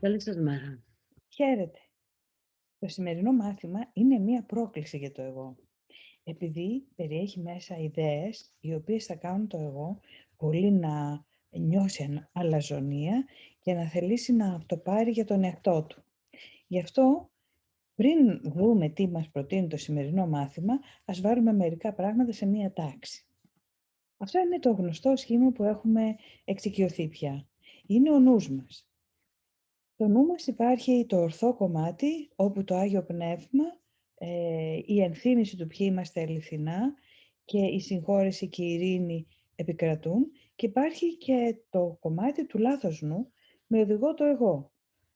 Καλή σας μέρα. Χαίρετε. Το σημερινό μάθημα είναι μία πρόκληση για το εγώ. Επειδή περιέχει μέσα ιδέες οι οποίες θα κάνουν το εγώ πολύ να νιώσει αλαζονία και να θελήσει να το πάρει για τον εαυτό του. Γι' αυτό, πριν δούμε τι μας προτείνει το σημερινό μάθημα, ας βάλουμε μερικά πράγματα σε μία τάξη. Αυτό είναι το γνωστό σχήμα που έχουμε εξοικειωθεί πια. Είναι ο νους μας. Στο νου μας υπάρχει το ορθό κομμάτι, όπου το Άγιο Πνεύμα, η ενθύμηση του ποιοι είμαστε αληθινά και η συγχώρεση και η ειρήνη επικρατούν, και υπάρχει και το κομμάτι του λάθος νου με οδηγό το εγώ.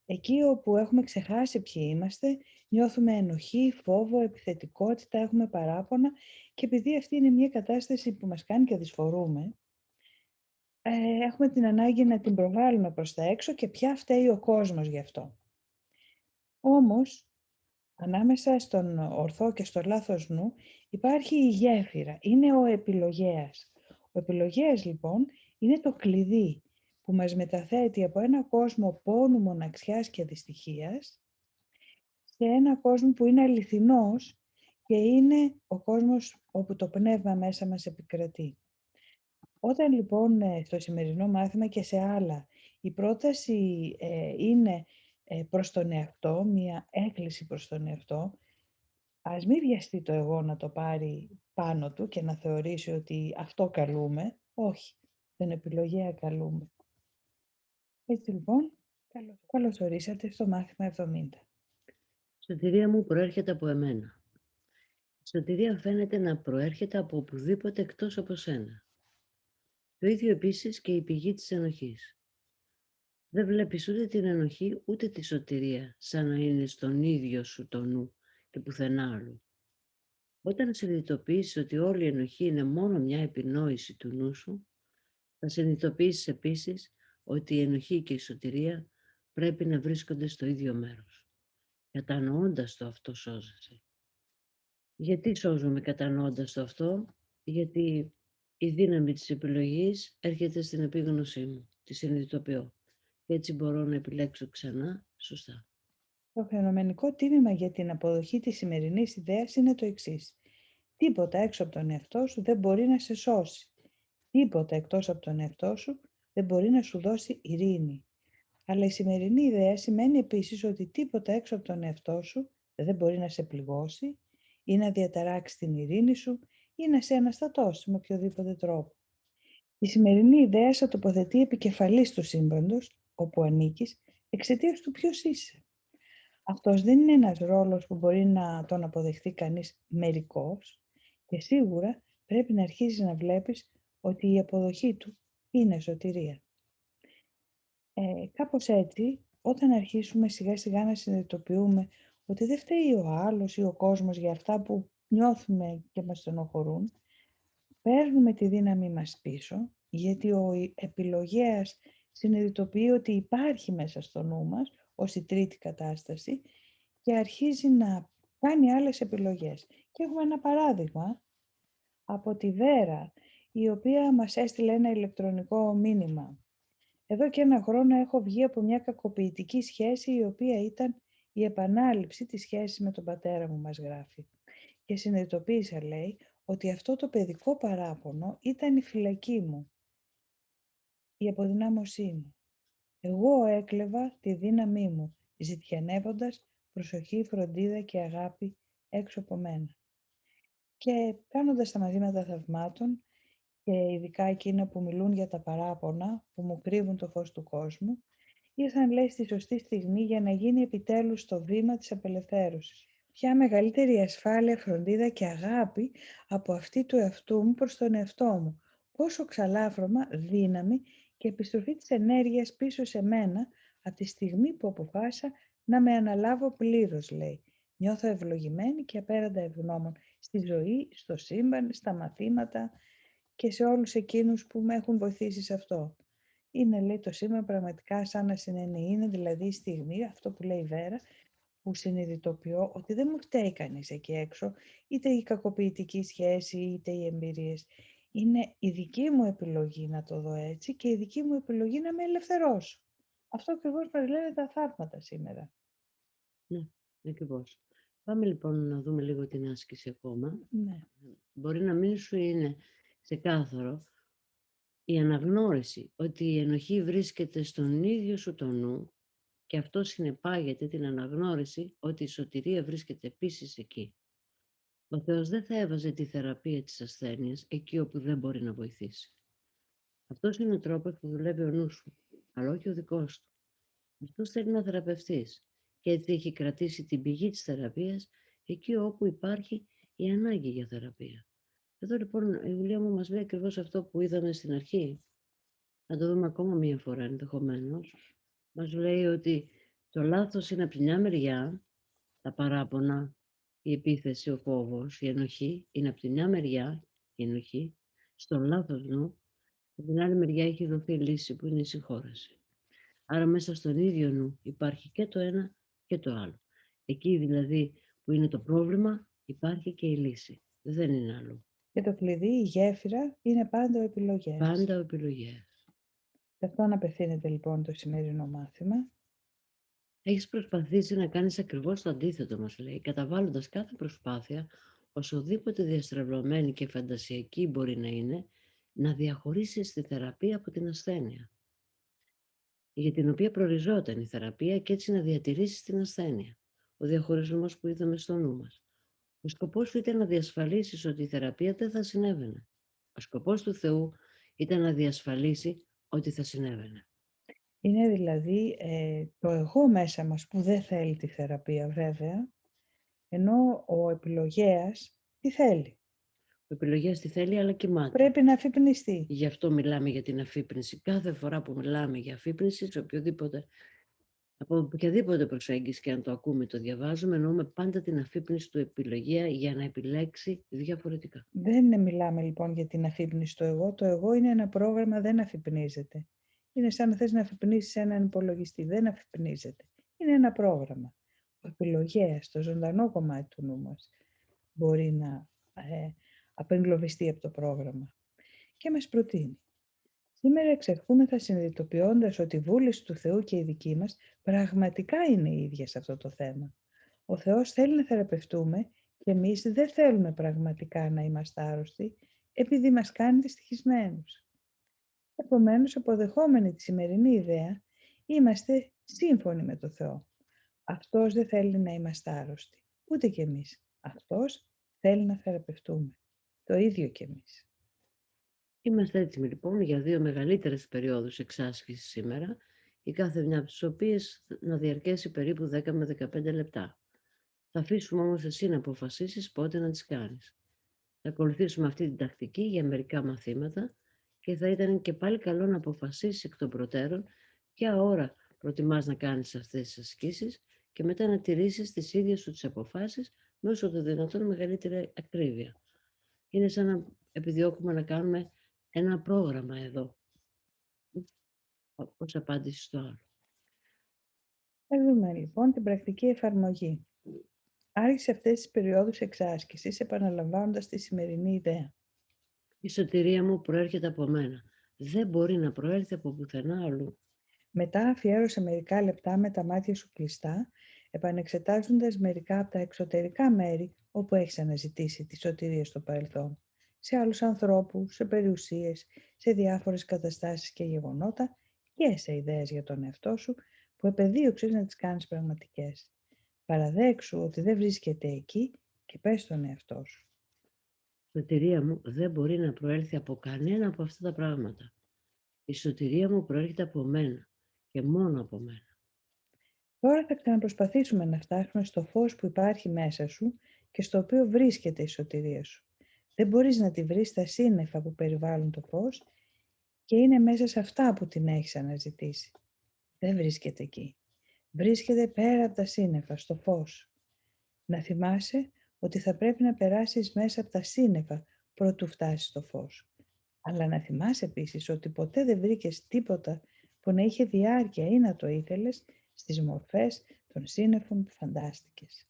Εκεί όπου έχουμε ξεχάσει ποιοι είμαστε, νιώθουμε ενοχή, φόβο, επιθετικότητα, έχουμε παράπονα, και επειδή αυτή είναι μια κατάσταση που μας κάνει και δυσφορούμε, έχουμε την ανάγκη να την προβάλλουμε προς τα έξω και πια φταίει ο κόσμος γι' αυτό. Όμως, ανάμεσα στον ορθό και στο λάθος νου υπάρχει η γέφυρα, είναι ο επιλογέας. Ο επιλογέας λοιπόν είναι το κλειδί που μας μεταθέτει από ένα κόσμο πόνου, μοναξιάς και δυστυχίας σε ένα κόσμο που είναι αληθινός και είναι ο κόσμος όπου το πνεύμα μέσα μας επικρατεί. Όταν λοιπόν στο σημερινό μάθημα και σε άλλα η πρόταση είναι προς τον εαυτό, μια έκκληση προς τον εαυτό, ας μην βιαστεί το εγώ να το πάρει πάνω του και να θεωρήσει ότι αυτό καλούμε. Όχι, την επιλογή καλούμε. Έτσι λοιπόν, καλώς ορίσατε στο μάθημα 70. Η σωτηρία μου προέρχεται από εμένα. Η σωτηρία φαίνεται να προέρχεται από οπουδήποτε εκτός από σένα. Το ίδιο επίσης και η πηγή της ενοχής. Δεν βλέπεις ούτε την ενοχή ούτε τη σωτηρία σαν να είναι στον ίδιο σου το νου και πουθενά άλλου. Όταν συνειδητοποιήσεις ότι όλη η ενοχή είναι μόνο μια επινόηση του νου σου, θα συνειδητοποιήσεις επίσης ότι η ενοχή και η σωτηρία πρέπει να βρίσκονται στο ίδιο μέρος. Κατανοώντας το αυτό σώζεσαι. Γιατί σώζομαι κατανοώντας το αυτό? Γιατί η δύναμη της επιλογής έρχεται στην επίγνωσή μου, τη συνειδητοποιώ και έτσι μπορώ να επιλέξω ξανά σωστά. Το φαινομενικό τίμημα για την αποδοχή της σημερινής ιδέας είναι το εξής. Τίποτα έξω από τον εαυτό σου δεν μπορεί να σε σώσει. Τίποτα εκτός από τον εαυτό σου δεν μπορεί να σου δώσει ειρήνη. Αλλά η σημερινή ιδέα σημαίνει επίσης ότι τίποτα έξω από τον εαυτό σου δεν μπορεί να σε πληγώσει ή να διαταράξει την ειρήνη σου ή να σε αναστατώσει με οποιοδήποτε τρόπο. Η σημερινή ιδέα σε τοποθετεί επικεφαλής του σύμπαντος, όπου ανήκεις, εξαιτίας του ποιος είσαι. Αυτός δεν είναι ένας ρόλος που μπορεί να τον αποδεχθεί κανείς μερικώς, και σίγουρα πρέπει να αρχίσεις να βλέπεις ότι η αποδοχή του είναι σωτηρία. Κάπως έτσι, όταν αρχίσουμε σιγά σιγά να συνειδητοποιούμε ότι δεν φταίει ο άλλος ή ο κόσμος για αυτά που νιώθουμε και μας στενοχωρούν, παίρνουμε τη δύναμη μας πίσω, γιατί ο επιλογέας συνειδητοποιεί ότι υπάρχει μέσα στο νου μας ως η τρίτη κατάσταση και αρχίζει να κάνει άλλες επιλογές. Και έχουμε ένα παράδειγμα από τη Βέρα, η οποία μας έστειλε ένα ηλεκτρονικό μήνυμα. Εδώ και 1 χρόνο έχω βγει από μια κακοποιητική σχέση, η οποία ήταν η επανάληψη της σχέσης με τον πατέρα μου, μας γράφει. Και συνειδητοποίησα, λέει, ότι αυτό το παιδικό παράπονο ήταν η φυλακή μου, η αποδυνάμωσή μου. Εγώ έκλεβα τη δύναμή μου, ζητιανεύοντας προσοχή, φροντίδα και αγάπη έξω από μένα. Και κάνοντας τα μαθήματα θαυμάτων, και ειδικά εκείνα που μιλούν για τα παράπονα που μου κρύβουν το φως του κόσμου, ήρθαν, λέει, στη σωστή στιγμή για να γίνει επιτέλους το βήμα της απελευθέρωσης. Ποια μεγαλύτερη ασφάλεια, φροντίδα και αγάπη από αυτή του εαυτού μου προς τον εαυτό μου. Πόσο ξαλάφρωμα, δύναμη και επιστροφή της ενέργειας πίσω σε μένα από τη στιγμή που αποφάσισα να με αναλάβω πλήρως, λέει. Νιώθω ευλογημένη και απέραντα ευγνώμων στη ζωή, στο σύμπαν, στα μαθήματα και σε όλους εκείνους που με έχουν βοηθήσει σε αυτό. Είναι, λέει, το σύμπαν πραγματικά σαν να συνεννοεί, είναι δηλαδή η στιγμή, αυτό που λέει η Βέρα, που συνειδητοποιώ ότι δεν μου φταίει κανείς εκεί έξω, είτε η κακοποιητική σχέση, είτε οι εμπειρίες. Είναι η δική μου επιλογή να το δω έτσι και η δική μου επιλογή να με ελευθερώσω. Αυτό ακριβώς μας λένε τα θαύματα σήμερα. Ναι, ακριβώς. Πάμε λοιπόν να δούμε λίγο την άσκηση ακόμα. Ναι. Μπορεί να μην σου είναι ξεκάθαρο η αναγνώριση ότι η ενοχή βρίσκεται στον ίδιο σου το νου και αυτό συνεπάγεται την αναγνώριση ότι η σωτηρία βρίσκεται επίσης εκεί. Ο Θεός δεν θα έβαζε τη θεραπεία της ασθένειας εκεί όπου δεν μπορεί να βοηθήσει. Αυτός είναι ο τρόπος που δουλεύει ο νους σου, αλλά όχι ο δικός του. Αυτός θέλει να θεραπευτείς και έτσι έχει κρατήσει την πηγή της θεραπείας εκεί όπου υπάρχει η ανάγκη για θεραπεία. Εδώ λοιπόν η Ιουλία μου μας λέει ακριβώς αυτό που είδαμε στην αρχή. Να το δούμε ακόμα μία φορά ενδεχομένως. Μας λέει ότι το λάθος είναι από τη μια μεριά, τα παράπονα, η επίθεση, ο φόβος, η ενοχή είναι από τη μια μεριά, η ενοχή, στο λάθος νου, από την άλλη μεριά έχει δοθεί λύση που είναι η συγχώρεση. Άρα μέσα στον ίδιο νου υπάρχει και το ένα και το άλλο. Εκεί δηλαδή που είναι το πρόβλημα υπάρχει και η λύση. Δεν είναι άλλο. Και το κλειδί, η γέφυρα, είναι πάντα ο επιλογές. Πάντα ο επιλογές. Σε αυτόν απευθύνεται λοιπόν το σημερινό μάθημα. Έχεις προσπαθήσει να κάνεις ακριβώς το αντίθετο, μας λέει, καταβάλλοντας κάθε προσπάθεια, οσοδήποτε διαστρεβλωμένη και φαντασιακή μπορεί να είναι, να διαχωρίσεις τη θεραπεία από την ασθένεια, για την οποία προοριζόταν η θεραπεία και έτσι να διατηρήσεις την ασθένεια. Ο διαχωρισμός που είδαμε στο νου μας. Ο σκοπός του ήταν να διασφαλίσεις ότι η θεραπεία δεν θα συνέβαινε. Ο σκοπός του Θεού ήταν να διασφαλίσει ότι θα συνέβαινε. Είναι δηλαδή το εγώ μέσα μας που δεν θέλει τη θεραπεία βέβαια, ενώ ο επιλογέας τι θέλει. Ο επιλογές τι θέλει, αλλά κοιμάται. Πρέπει να αφυπνιστεί. Γι' αυτό μιλάμε για την αφύπνιση. Κάθε φορά που μιλάμε για αφύπνιση, από οποιαδήποτε προσέγγιση και αν το ακούμε, το διαβάζουμε, εννοούμε πάντα την αφύπνιση του επιλογέα για να επιλέξει διαφορετικά. Μιλάμε λοιπόν για την αφύπνιση στο εγώ. Το εγώ είναι ένα πρόγραμμα, δεν αφυπνίζεται. Είναι σαν να θες να αφυπνίσεις έναν υπολογιστή. Δεν αφυπνίζεται. Είναι ένα πρόγραμμα. Ο επιλογέας, το ζωντανό κομμάτι του νου μας, μπορεί να απεγκλωβιστεί από το πρόγραμμα. Και μας προτείνει. Σήμερα εξερχόμεθα συνειδητοποιώντας ότι η βούληση του Θεού και η δική μας πραγματικά είναι η ίδια σε αυτό το θέμα. Ο Θεός θέλει να θεραπευτούμε και εμείς δεν θέλουμε πραγματικά να είμαστε άρρωστοι επειδή μας κάνει δυστυχισμένους. Επομένως, αποδεχόμενοι τη σημερινή ιδέα, είμαστε σύμφωνοι με το Θεό. Αυτός δεν θέλει να είμαστε άρρωστοι, ούτε κι εμείς. Αυτός θέλει να θεραπευτούμε. Το ίδιο κι εμείς. Είμαστε έτοιμοι λοιπόν για 2 μεγαλύτερες περιόδους εξάσκησης σήμερα, η κάθε μια από τις οποίες να διαρκέσει περίπου 10 με 15 λεπτά. Θα αφήσουμε όμως εσύ να αποφασίσεις πότε να τις κάνεις. Θα ακολουθήσουμε αυτή την τακτική για μερικά μαθήματα και θα ήταν και πάλι καλό να αποφασίσεις εκ των προτέρων ποια ώρα προτιμάς να κάνεις αυτές τις ασκήσεις και μετά να τηρήσεις τις ίδιες σου τις αποφάσεις με όσο το δυνατόν μεγαλύτερη ακρίβεια. Είναι σαν να επιδιώκουμε να κάνουμε ένα πρόγραμμα εδώ, ως απάντηση στο άλλο. Θα δούμε λοιπόν την πρακτική εφαρμογή. Άρχισε αυτές τις περιόδους εξάσκησης επαναλαμβάνοντας τη σημερινή ιδέα. Η σωτηρία μου προέρχεται από μένα. Δεν μπορεί να προέρχεται από πουθενά αλλού. Μετά αφιέρωσε μερικά λεπτά με τα μάτια σου κλειστά, επανεξετάζοντας μερικά από τα εξωτερικά μέρη όπου έχεις αναζητήσει τη σωτηρία στο παρελθόν. Σε άλλους ανθρώπους, σε περιουσίες, σε διάφορες καταστάσεις και γεγονότα και σε ιδέες για τον εαυτό σου που επεδίωξες να τις κάνεις πραγματικές. Παραδέξου ότι δεν βρίσκεται εκεί και πες στον εαυτό σου. Η σωτηρία μου δεν μπορεί να προέλθει από κανένα από αυτά τα πράγματα. Η σωτηρία μου προέρχεται από μένα και μόνο από μένα. Τώρα θα ξαναπροσπαθήσουμε να φτάσουμε στο φως που υπάρχει μέσα σου και στο οποίο βρίσκεται η σωτηρία σου. Δεν μπορείς να τη βρεις στα σύννεφα που περιβάλλουν το φως και είναι μέσα σε αυτά που την έχεις αναζητήσει. Δεν βρίσκεται εκεί. Βρίσκεται πέρα από τα σύννεφα, στο φως. Να θυμάσαι ότι θα πρέπει να περάσεις μέσα από τα σύννεφα προτού φτάσεις στο φως. Αλλά να θυμάσαι επίσης ότι ποτέ δεν βρήκες τίποτα που να είχε διάρκεια ή να το ήθελες στις μορφές των σύννεφων που φαντάστηκες.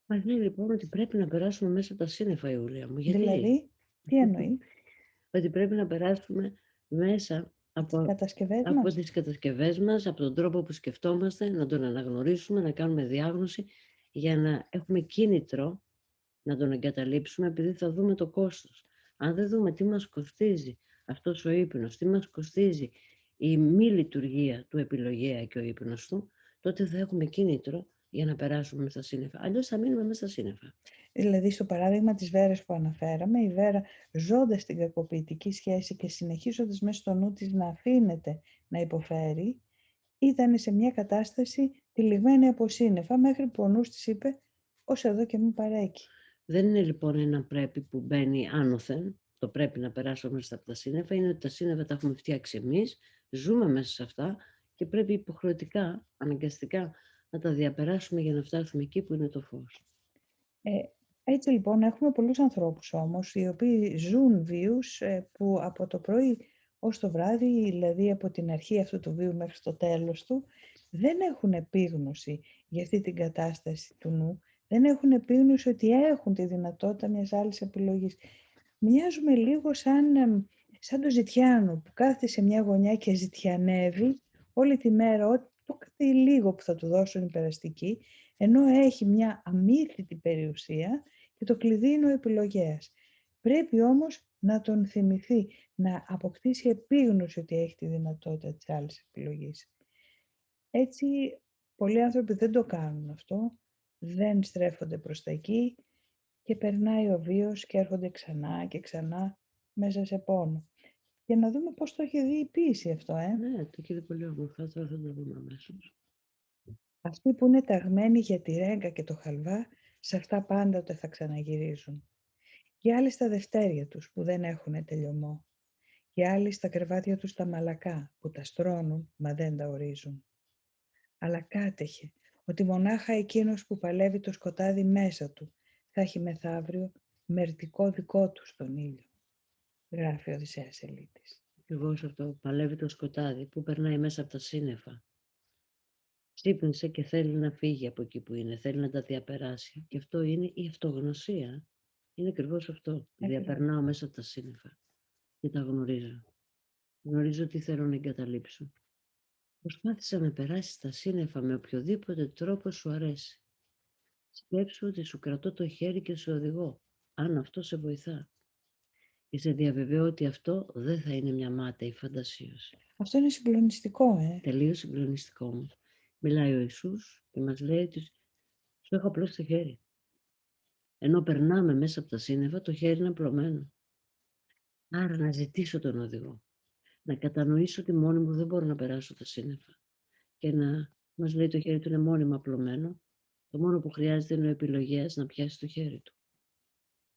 Μας λέει λοιπόν ότι πρέπει να περάσουμε μέσα από τα σύννεφα, Ιούλια μου. Γιατί? Δηλαδή, τι εννοεί? Ότι πρέπει να περάσουμε μέσα τις Από, κατασκευές από μας. τις κατασκευές μας, από τον τρόπο που σκεφτόμαστε, να τον αναγνωρίσουμε, να κάνουμε διάγνωση για να έχουμε κίνητρο να τον εγκαταλείψουμε, επειδή θα δούμε το κόστος. Αν δεν δούμε τι μας κοστίζει αυτός ο ύπνος, τι μας κοστίζει η μη λειτουργία του επιλογέα και ο ύπνος του, τότε θα έχουμε κίνητρο για να περάσουμε μέσα στα σύννεφα. Αλλιώς θα μείνουμε μέσα στα σύννεφα. Δηλαδή, στο παράδειγμα της Βέρας που αναφέραμε, η Βέρα ζώντας την κακοποιητική σχέση και συνεχίζοντας μέσα στο νου της να αφήνεται να υποφέρει, ήταν σε μια κατάσταση τυλιγμένη από σύννεφα, μέχρι που ο νους της είπε «Ως εδώ και μην παρέκει». Δεν είναι λοιπόν ένα πρέπει που μπαίνει άνωθεν, το πρέπει να περάσουμε μέσα από τα σύννεφα, είναι ότι τα σύννεφα τα έχουμε φτιάξει εμείς, ζούμε μέσα σε αυτά και πρέπει υποχρεωτικά, αναγκαστικά, να τα διαπεράσουμε για να φτάσουμε εκεί που είναι το φως. Έτσι λοιπόν έχουμε πολλούς ανθρώπους όμως, οι οποίοι ζουν βίους που από το πρωί ως το βράδυ, δηλαδή από την αρχή αυτού του βίου μέχρι το τέλος του, δεν έχουν επίγνωση για αυτή την κατάσταση του νου, δεν έχουν επίγνωση ότι έχουν τη δυνατότητα μιας άλλης επιλογής. Μοιάζουμε λίγο σαν το ζητιάνο που κάθεται σε μια γωνιά και ζητιανεύει όλη τη μέρα το κάτι λίγο που θα του δώσουν οι περαστικοί, ενώ έχει μια αμύθιτη περιουσία και το κλειδί είναι ο επιλογέας. Πρέπει όμως να τον θυμηθεί, να αποκτήσει επίγνωση ότι έχει τη δυνατότητα της άλλης επιλογής. Έτσι, πολλοί άνθρωποι δεν το κάνουν αυτό, δεν στρέφονται προς τα εκεί και περνάει ο βίος και έρχονται ξανά και ξανά μέσα σε πόνο. Για να δούμε πώς το έχει δει η ποίηση αυτό, Ναι, το κύριε πολύ όμορφα, τώρα θα το δούμε αμέσως. Αυτοί που είναι ταγμένοι για τη ρέγγα και το χαλβά, σε αυτά πάντοτε θα ξαναγυρίζουν. Και άλλοι στα δευτέρια τους που δεν έχουν τελειωμό. Και άλλοι στα κρεβάτια τους τα μαλακά που τα στρώνουν μα δεν τα ορίζουν. Αλλά κάτεχε ότι μονάχα εκείνος που παλεύει το σκοτάδι μέσα του θα έχει μεθαύριο μερτικό δικό του στον ήλιο. Γράφει ο Οδυσσέας Ελίτης. Ακριβώς αυτό, παλεύει το σκοτάδι που περνάει μέσα από τα σύννεφα. Ξύπνησε και θέλει να φύγει από εκεί που είναι, θέλει να τα διαπεράσει. Και αυτό είναι η αυτογνωσία. Είναι ακριβώς αυτό. Διαπερνάω μέσα από τα σύννεφα και τα γνωρίζω. Γνωρίζω τι θέλω να εγκαταλείψω. Προσπάθησα να περάσει τα σύννεφα με οποιοδήποτε τρόπο σου αρέσει. Σκέψου ότι σου κρατώ το χέρι και σε οδηγώ, αν αυτό σε βοηθά. Και σε διαβεβαιώ ότι αυτό δεν θα είναι μια μάταιη φαντασίωση. Αυτό είναι συγκλονιστικό, Τελείως συγκλονιστικό όμως. Μιλάει ο Ιησούς και μας λέει ότι σου έχω απλώσει το χέρι. Ενώ περνάμε μέσα από τα σύννεφα, το χέρι είναι απλωμένο. Άρα να ζητήσω τον οδηγό. Να κατανοήσω ότι μόνη μου δεν μπορώ να περάσω τα σύννεφα. Και να μας λέει το χέρι του είναι μόνιμα απλωμένο. Το μόνο που χρειάζεται είναι ο επιλογέας να πιάσει το χέρι του.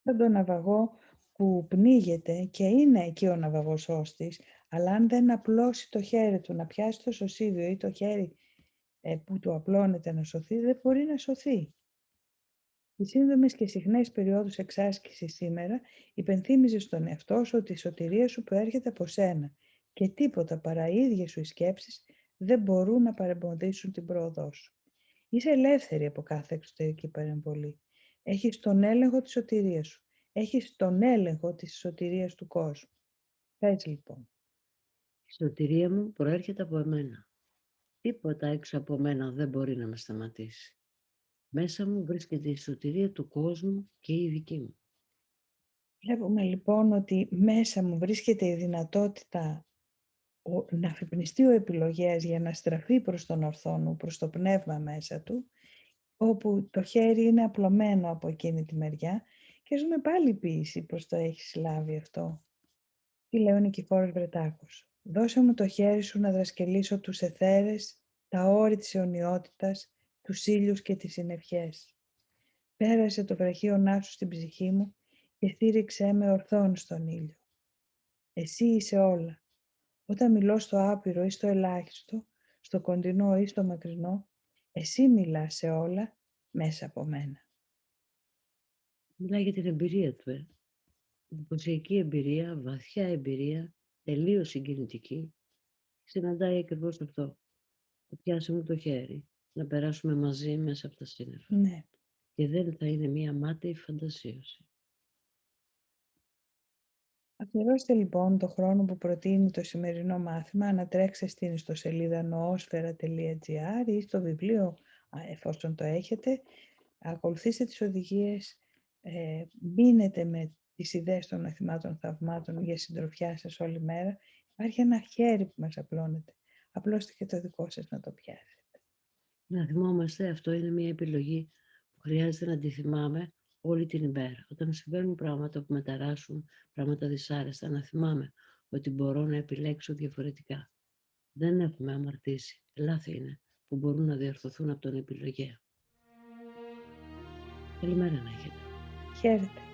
Σαν τον ναυαγό που πνίγεται και είναι εκεί ο ναυαγός όστης, αλλά αν δεν απλώσει το χέρι του να πιάσει το σωσίβιο ή το χέρι που του απλώνεται να σωθεί, δεν μπορεί να σωθεί. Στις σύντομες και συχνές περιόδους εξάσκησης σήμερα, υπενθύμιζε στον εαυτό σου ότι η σωτηρία σου προέρχεται από σένα και τίποτα παρά οι ίδιες σου οι σκέψεις δεν μπορούν να παρεμποδίσουν την πρόοδό σου. Είσαι ελεύθερη από κάθε εξωτερική παρεμβολή. Έχεις τον έλεγχο της σωτηρίας σου. Έχεις τον έλεγχο της σωτηρίας του κόσμου. Πες λοιπόν. Η σωτηρία μου προέρχεται από εμένα. Τίποτα έξω από μένα δεν μπορεί να με σταματήσει. Μέσα μου βρίσκεται η σωτηρία του κόσμου και η δική μου. Βλέπουμε λοιπόν ότι μέσα μου βρίσκεται η δυνατότητα να αφυπνιστεί ο επιλογέας για να στραφεί προς τον ορθόνο, προς το πνεύμα μέσα του, όπου το χέρι είναι απλωμένο από εκείνη τη μεριά και ζούμε πάλι ποίηση πως το έχεις λάβει αυτό. Τι λέει ο Νικηφόρος Βρετάκος. Δώσε μου το χέρι σου να δρασκελίσω τους αιθέρες, τα όρη της αιωνιότητας, τους ήλιους και τις συννεφιές. Πέρασε το βραχίονά σου στην ψυχή μου και στήριξέ με ορθόν στον ήλιο. Εσύ είσαι όλα. Όταν μιλώ στο άπειρο ή στο ελάχιστο, στο κοντινό ή στο μακρινό, εσύ μιλάς σε όλα μέσα από μένα. Μιλάει για την εμπειρία του. Εντυπωσιακή εμπειρία, βαθιά εμπειρία, τελείως συγκινητική. Συναντάει ακριβώς αυτό. Θα πιάσουμε το χέρι, να περάσουμε μαζί μέσα από τα σύννεφα. Ναι. Και δεν θα είναι μία μάταιη φαντασίωση. Αφιερώστε λοιπόν το χρόνο που προτείνει το σημερινό μάθημα να τρέξετε στην ιστοσελίδα noosfera.gr ή στο βιβλίο, εφόσον το έχετε. Ακολουθήστε τις οδηγίες, μείνετε με τις ιδέες των μαθημάτων θαυμάτων για συντροφιά σας όλη μέρα. Υπάρχει ένα χέρι που μας απλώνεται. Απλώστε και το δικό σας να το πιάσετε. Να θυμόμαστε, αυτό είναι μια επιλογή που χρειάζεται να τη θυμάμαι όλη την ημέρα. Όταν συμβαίνουν πράγματα που με ταράσουν, πράγματα δυσάρεστα, να θυμάμαι ότι μπορώ να επιλέξω διαφορετικά. Δεν έχουμε αμαρτήσει. Λάθη είναι που μπορούν να διορθωθούν από τον επιλογέα. Καλημέρα να έχετε. Χαίρετε.